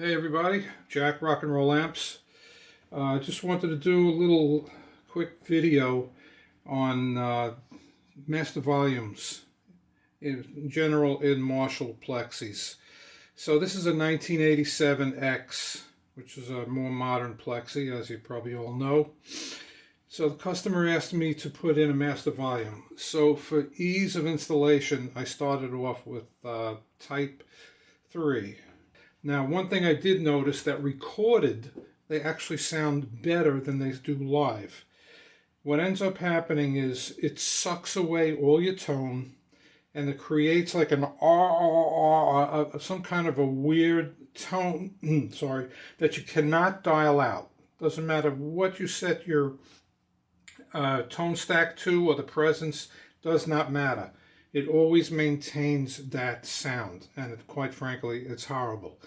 Hey everybody, Jack Rock and Roll Amps. I just wanted to do a little quick video on master volumes in general in Marshall Plexis. So this is a 1987X, which is a more modern Plexi, as you probably all know. So the customer asked me to put in a master volume. So for ease of installation, I started off with type 3. Now, one thing I did notice that recorded, they actually sound better than they do live. What ends up happening is it sucks away all your tone and it creates like an some kind of a weird tone, sorry, that you cannot dial out. Doesn't matter what you set your tone stack to or the presence, does not matter. It always maintains that sound, and quite frankly, it's horrible.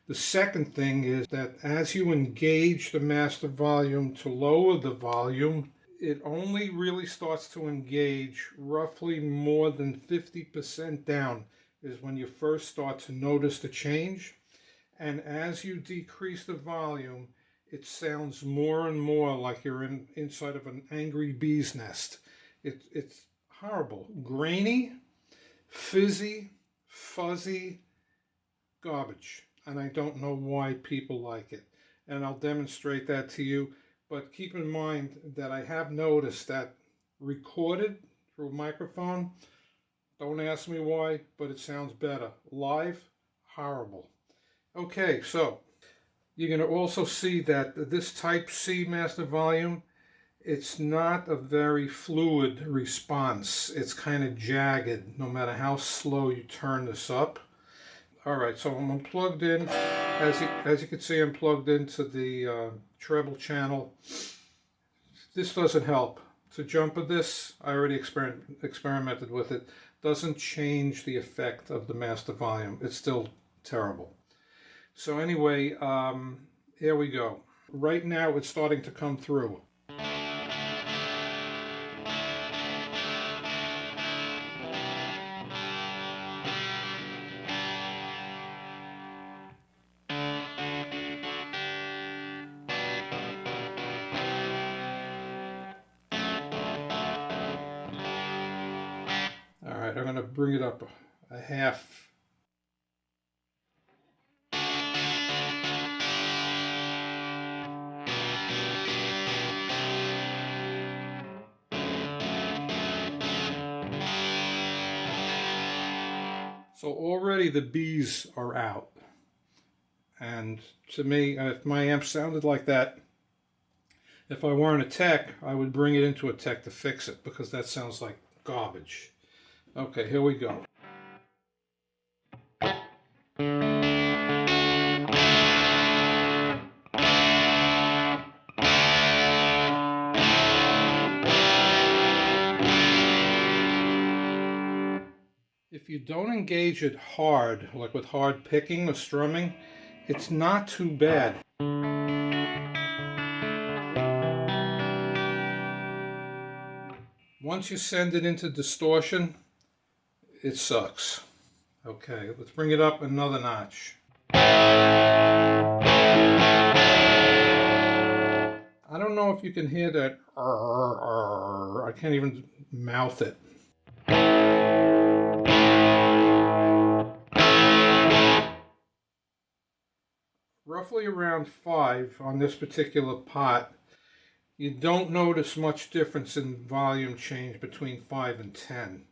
The second thing is that as you engage the master volume to lower the volume, it only really starts to engage roughly more than 50% down is when you first start to notice the change. And as you decrease the volume, it sounds more and more like you're inside of an angry bee's nest. It's horrible. Grainy, fizzy, fuzzy, garbage. And I don't know why people like it. And I'll demonstrate that to you. But keep in mind that I have noticed that recorded through a microphone, don't ask me why, but it sounds better. Live, horrible. Okay, so you're going to also see that this Type C master volume, it's not a very fluid response. It's kind of jagged no matter how slow you turn this up. All right, so I'm plugged in. As you can see, I'm plugged into the treble channel. This doesn't help. To jumper this, I already experimented with it. Doesn't change the effect of the master volume. It's still terrible. So anyway, here we go. Right now, it's starting to come through. All right, I'm going to bring it up a half. So already the bees are out. And to me, if my amp sounded like that, if I weren't a tech, I would bring it into a tech to fix it, because that sounds like garbage. Okay, here we go. If you don't engage it hard, like with hard picking or strumming, it's not too bad. Once you send it into distortion, it sucks. Okay, let's bring it up another notch. I don't know if you can hear that. I can't even mouth it. Roughly around 5 on this particular pot. You don't notice much difference in volume change between 5 and 10.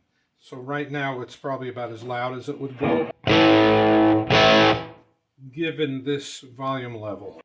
So right now it's probably about as loud as it would go, given this volume level.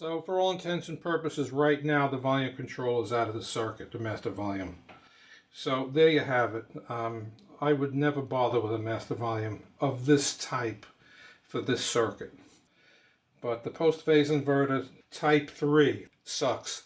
So for all intents and purposes, right now the volume control is out of the circuit, the master volume. So there you have it. I would never bother with a master volume of this type for this circuit. But the post-phase inverter type 3 sucks.